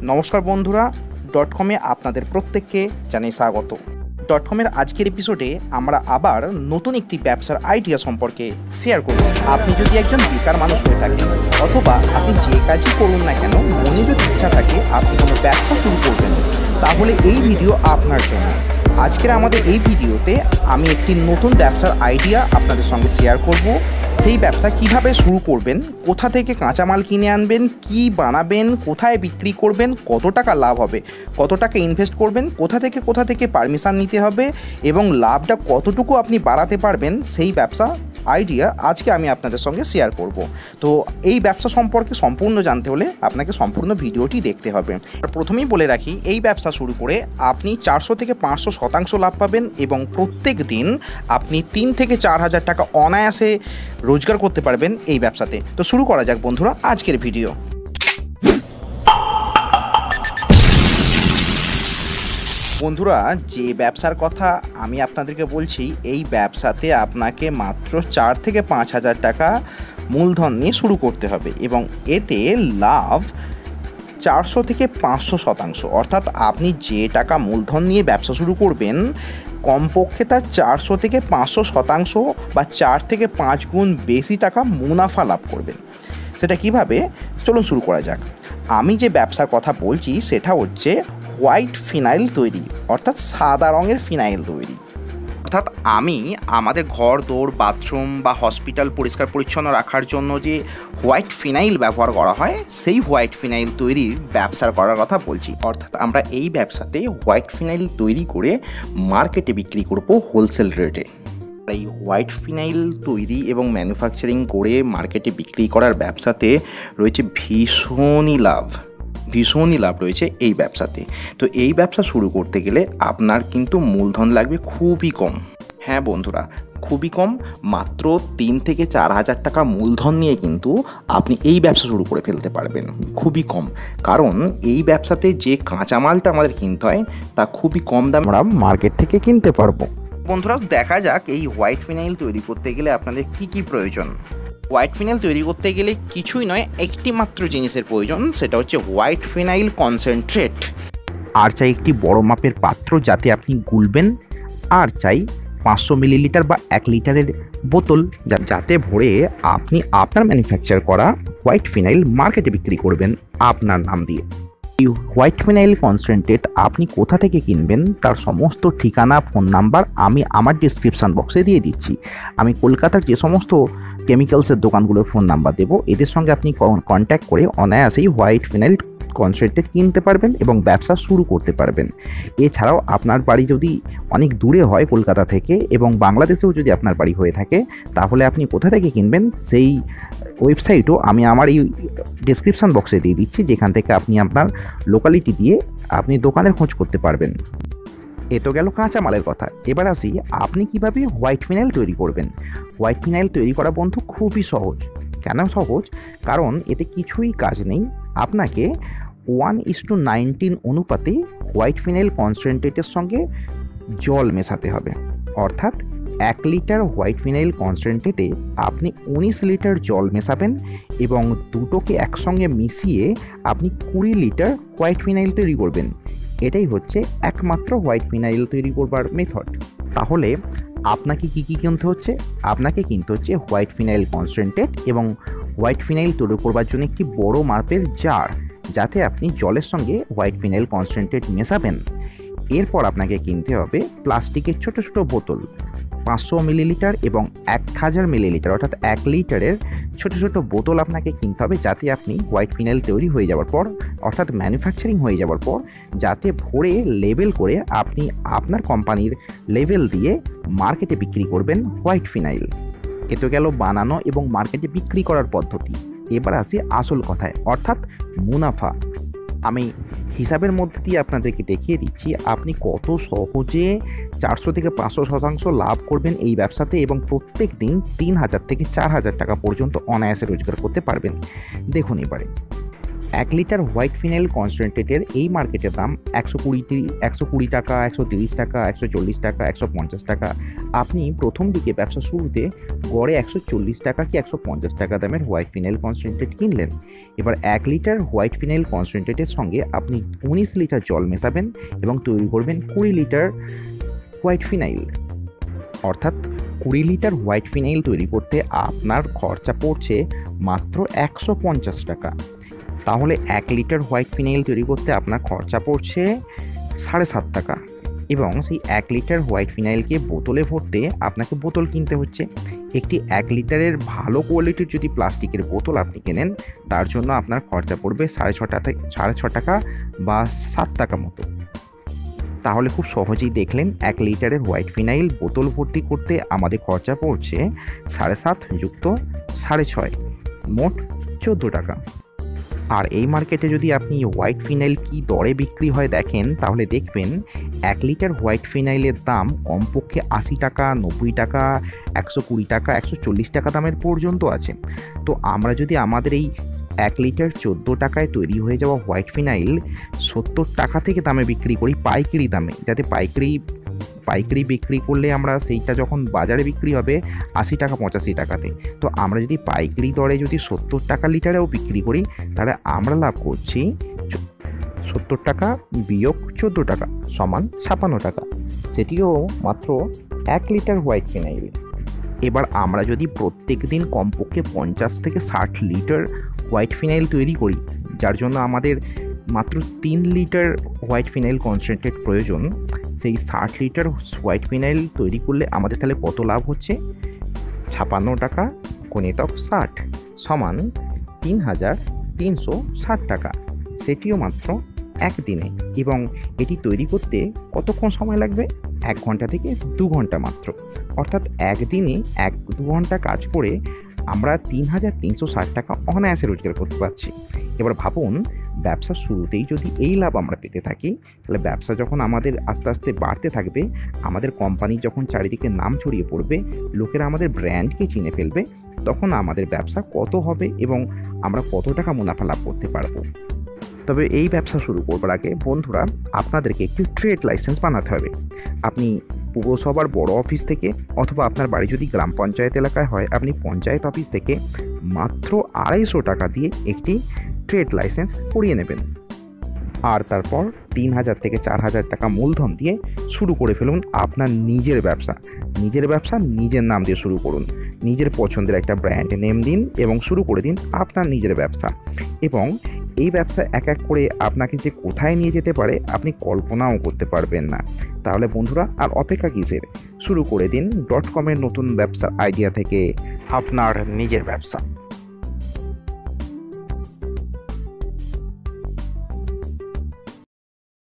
নমস্কার বন্ধুরা, .com-এ আপনাদের প্রত্যেককে জানাই স্বাগত। .com-এর আজকের এপিসোডে আমরা আবার নতুন একটি ব্যবসার আইডিয়া সম্পর্কে শেয়ার করব। আপনি যদি একজন বেকার মানুষ হয়ে থাকেন অথবা আপনি যে কাজই করুন না কেন, মনে যদি ইচ্ছা থাকে আপনি কোনো ব্যবসা শুরু করবেন, তাহলে এই ভিডিও আপনার জন্য। আজকের আমাদের এই ভিডিওতে আমি একটি নতুন ব্যবসার আইডিয়া আপনাদের সঙ্গে শেয়ার করব। সেই ব্যবসা কিভাবে শুরু করবেন, কোথা থেকে কাঁচামাল কিনে আনবেন, কি বানাবেন, কোথায় বিক্রি করবেন, কত টাকা লাভ হবে, কত টাকা ইনভেস্ট করবেন, কোথা থেকে পারমিশন নিতে হবে এবং লাভটা কতটুকু আপনি বাড়াতে পারবেন, সেই ব্যবসা আইডিয়া আজকে আমি আপনাদের সঙ্গে শেয়ার করব। তো এই ব্যবসা সম্পর্কে সম্পূর্ণ জানতে হলে আপনাকে সম্পূর্ণ ভিডিওটি দেখতে হবে। প্রথমেই বলে রাখি, এই ব্যবসা শুরু করে আপনি 400 থেকে 500% লাভ পাবেন এবং প্রত্যেক দিন আপনি 3 থেকে 4 হাজার টাকা অনায়াসে রোজগার করতে পারবেন এই ব্যবসাতে। তো শুরু করা যাক বন্ধুরা আজকের ভিডিও। বন্ধুরা, যে ব্যবসার কথা আমি আপনাদেরকে বলছি, এই ব্যবসাতে আপনাকে মাত্র 4 থেকে 5 হাজার টাকা মূলধন নিয়ে শুরু করতে হবে এবং এতে লাভ 400 থেকে 500%। অর্থাৎ আপনি যে টাকা মূলধন নিয়ে ব্যবসা শুরু করবেন, কমপক্ষে তার 400 থেকে 500% বা 4 থেকে 5 গুণ বেশি টাকা মুনাফা লাভ করবেন। সেটা কিভাবে, চলুন শুরু করা যাক। আমি যে ব্যবসার কথা বলছি সেটা হচ্ছে হোয়াইট ফিনাইল তৈরি, অর্থাৎ সাদা রঙের ফিনাইল তৈরি। অর্থাৎ আমি আমাদের ঘর দৌড়, বাথরুম বা হসপিটাল পরিষ্কার পরিচ্ছন্ন রাখার জন্য যে হোয়াইট ফিনাইল ব্যবহার করা হয়, সেই হোয়াইট ফিনাইল তৈরির ব্যবসা করার কথা বলছি। অর্থাৎ আমরা এই ব্যবসাতে হোয়াইট ফিনাইল তৈরি করে মার্কেটে বিক্রি করব হোলসেল রেটে। এই হোয়াইট ফিনাইল তৈরি এবং ম্যানুফ্যাকচারিং করে মার্কেটে বিক্রি করার ব্যবসাতে রয়েছে ভীষণই লাভ রয়েছে এই ব্যবসাতে। তো এই ব্যবসা শুরু করতে গেলে আপনার কিন্তু মূলধন লাগবে খুবই কম। হ্যাঁ বন্ধুরা, খুবই কম, মাত্র 3 থেকে 4 হাজার টাকা মূলধন নিয়ে কিন্তু আপনি এই ব্যবসা শুরু করে ফেলতে পারবেন। খুবই কম, কারণ এই ব্যবসাতে যে কাঁচামালটা আমাদের কিনতে হয় তা খুবই কম দামে আমরা মার্কেট থেকে কিনতে পারবো। বন্ধুরা, দেখা যাক এই হোয়াইট ফিনাইল তৈরি করতে গেলে আপনাদের কি প্রয়োজন। হোয়াইট ফিনাইল তৈরি করতে গেলে কিছুই নয়, একটি মাত্র জিনিসের প্রয়োজন, সেটা হচ্ছে হোয়াইট ফিনাইল কনসেন্ট্রেট। আর চাই একটি বড় মাপের পাত্র যাতে আপনি গুলবেন, আর চাই 500 মিলিলিটার বা 1 লিটারের বোতল যাতে ভরে আপনি আপনার ম্যানুফ্যাকচার করা হোয়াইট ফিনাইল মার্কেটে বিক্রি করবেন আপনার নাম দিয়ে। এই হোয়াইট ফিনাইল কনসেন্ট্রেট আপনি কোথা থেকে কিনবেন তার সমস্ত ঠিকানা, ফোন নাম্বার আমি আমার ডিসক্রিপশান বক্সে দিয়ে দিচ্ছি। আমি কলকাতার যে সমস্ত কেমিক্যালসের দোকানগুলোর ফোন নাম্বার দেবো, এদের সঙ্গে আপনি কন্ট্যাক্ট করে অনায়াসেই হোয়াইট ফিনাইল কনসেন্ট্রেট কিনতে পারবেন এবং ব্যবসা শুরু করতে পারবেন। এছাড়াও আপনার বাড়ি যদি অনেক দূরে হয় কলকাতা থেকে এবং বাংলাদেশেও যদি আপনার বাড়ি হয়ে থাকে, তাহলে আপনি কোথা থেকে কিনবেন সেই ওয়েবসাইটও আমি আমার এই ডেসক্রিপশান বক্সে দিয়ে দিচ্ছি, যেখান থেকে আপনি আপনার লোকালিটি দিয়ে আপনি দোকানের খোঁজ করতে পারবেন। এ তো গেল কাঁচামালের কথা। এবার আসি আপনি কিভাবে হোয়াইট ফিনাইল তৈরি করবেন। হোয়াইট ফিনাইল তৈরি করা বন্ধু খুবই সহজ। কেন সহজ? কারণ এতে কিছুই কাজ নেই। আপনাকে 1:19 অনুপাতে হোয়াইট ফিনাইল কনসেন্ট্রেটের সঙ্গে জল মেশাতে হবে। অর্থাৎ 1 লিটার হোয়াইট ফিনাইল কনসেন্ট্রেটে আপনি 19 লিটার জল মেশাবেন এবং দুটোকে একসঙ্গে মিশিয়ে আপনি 20 লিটার হোয়াইট ফিনাইল তৈরি করবেন। এটাই হচ্ছে একমাত্র হোয়াইট ফিনাইল তৈরি করবার মেথড। তাহলে আপনাকে কি কিনতে হচ্ছে? আপনাকে কিনতে হচ্ছে হোয়াইট ফিনাইল কনসেন্ট্রেট এবং হোয়াইট ফিনাইল তৈরি করবার জন্য একটি বড় মাপের জার, যাতে আপনি জলের সঙ্গে হোয়াইট ফিনাইল কনসেন্ট্রেট মেশাবেন। এরপর আপনাকে কিনতে হবে প্লাস্টিকের ছোট ছোট বোতল, 500 মিলিলিটার এবং 1000 মিলিলিটার অর্থাৎ 1 লিটারের ছোট ছোট বোতল আপনাকে কিনতে হবে, যাতে আপনি হোয়াইট ফিনাইল তৈরি হয়ে যাওয়ার পর অর্থাৎ ম্যানুফ্যাকচারিং হয়ে যাওয়ার পর যাতে ভরে লেবেল করে আপনি আপনার কোম্পানির লেবেল দিয়ে মার্কেটে বিক্রি করবেন হোয়াইট ফিনাইল। এ তো গেল বানানো এবং মার্কেটে বিক্রি করার পদ্ধতি। এবার আসি আসল কথায়, অর্থাৎ মুনাফা। আমি হিসাবের মধ্যে দিয়ে আপনাদেরকে দেখিয়ে দিচ্ছি আপনি কত সহজে 400 থেকে 500% লাভ করবেন এই ব্যবসাতে এবং প্রত্যেক দিন 3000 থেকে 4000 টাকা পর্যন্ত অনায়াসে রোজগার করতে পারবেন। দেখুন এবারে 1 লিটার হোয়াইট ফিনাইল কনসেন্ট্রেটের এই মার্কেটের দাম 120 টাকা, 130 টাকা, 140 টাকা, 150 টাকা। আপনি প্রথম দিকে ব্যবসা শুরুতে গড়ে 140 টাকা কি 150 টাকা দামের হোয়াইট ফিনাইল কনসেন্ট্রেট কিনলেন। এবার 1 লিটার হোয়াইট ফিনাইল কনসেন্ট্রেটের সঙ্গে আপনি 19 লিটার জল মেশাবেন এবং তৈরি করবেন 20 লিটার হোয়াইট ফিনাইল। অর্থাৎ 20 লিটার হোয়াইট ফিনাইল তৈরি করতে আপনার খরচা পড়ছে মাত্র 150 টাকা। তাহলে 1 লিটার হোয়াইট ফিনাইল তৈরি করতে আপনার খরচা পড়ছে 7.5 টাকা, এবং সেই 1 লিটার হোয়াইট ফিনাইলকে বোতলে ভরতে আপনাকে বোতল কিনতে হচ্ছে। একটি 1 লিটারের ভালো কোয়ালিটির যদি প্লাস্টিকের বোতল আপনি কেনেন, তার জন্য আপনার খরচা পড়বে 6.5 টাকা বা 7 টাকা মতো। তাহলে খুব সহজেই দেখলেন 1 লিটারের হোয়াইট ফিনাইল বোতল ভর্তি করতে আমাদের খরচা পড়ছে 7.5 যুক্ত 6.5, মোট 14 টাকা। আর এই মার্কেটে যদি আপনি হোয়াইট ফিনাইল কি দরে বিক্রি হয় দেখেন, তাহলে দেখবেন 1 লিটার হোয়াইট ফিনাইলের দাম কমপক্ষে 80 টাকা, 90 টাকা, 120 টাকা, 140 টাকা দামের পর্যন্ত আছে। তো আমরা যদি আমাদের এই 1 লিটার 14 টাকায় তৈরি হয়ে যাওয়া হোয়াইট ফিনাইল 70 টাকা থেকে দামে বিক্রি করি, পাইকারি দামে, যাতে পাইকারি বিক্রি করলে আমরা সেইটা যখন বাজারে বিক্রি হবে 80 টাকা 85 টাকাতে, তো আমরা যদি পাইকারি দরে যদি 70 টাকা লিটারেও বিক্রি করি, তাহলে আমরা লাভ করছি 70 টাকা বিয়োগ 14 টাকা সমান 56 টাকা, সেটিও মাত্র 1 লিটার হোয়াইট ফিনাইল। এবার আমরা যদি প্রত্যেক দিন কমপক্ষে 50 থেকে 60 লিটার হোয়াইট ফিনাইল তৈরি করি, যার জন্য আমাদের মাত্র 3 লিটার হোয়াইট ফিনাইল কনসেন্ট্রেট প্রয়োজন, সেই 60 লিটার হোয়াইট ফিনাইল তৈরি করলে আমাদের তাহলে কত লাভ হচ্ছে? 56 টাকা × 60 সমান 3360 টাকা, সেটিও মাত্র একদিনে। এবং এটি তৈরি করতে কতক্ষণ সময় লাগবে? 1 ঘন্টা থেকে 2 ঘন্টা মাত্র। অর্থাৎ একদিনে 1-2 ঘন্টা কাজ করে আমরা 3360 টাকা অনায়াসে রোজগার করতে পারছি। এবার ভাবুন, ব্যবসা শুরুতেই যদি এই লাভ আমরা পেতে থাকি, তাহলে ব্যবসা যখন আমাদের আস্তে আস্তে বাড়তে থাকবে, আমাদের কোম্পানি যখন চারিদিকে নাম ছড়িয়ে পড়বে, লোকেরা আমাদের ব্র্যান্ডকে চিনে ফেলবে, তখন আমাদের ব্যবসা কত হবে এবং আমরা কত টাকা মুনাফা লাভ করতে পারবো। তবে এই ব্যবসা শুরু করবার আগে বন্ধুরা, আপনাদেরকে একটি ট্রেড লাইসেন্স বানাতে হবে। আপনি পৌরসভার বড় অফিস থেকে, অথবা আপনার বাড়ি যদি গ্রাম পঞ্চায়েত এলাকায় হয়, আপনি পঞ্চায়েত অফিস থেকে মাত্র 250 টাকা দিয়ে একটি ট্রেড লাইসেন্স করিয়ে নেবেন। আর তারপর 3000 থেকে 4000 টাকা মূলধন দিয়ে শুরু করে ফেলুন আপনার নিজের ব্যবসা। নিজের নাম দিয়ে শুরু করুন, নিজের পছন্দের একটা ব্র্যান্ড নেম দিন এবং শুরু করে দিন আপনার নিজের ব্যবসা। এবং এই ব্যবসা এক এক করে আপনাকে যে কোথায় নিয়ে যেতে পারে আপনি কল্পনাও করতে পারবেন না। তাহলে বন্ধুরা, আর অপেক্ষা কিসের? শুরু করে দিন .com-এর নতুন ব্যবসার আইডিয়া থেকে আপনার নিজের ব্যবসা।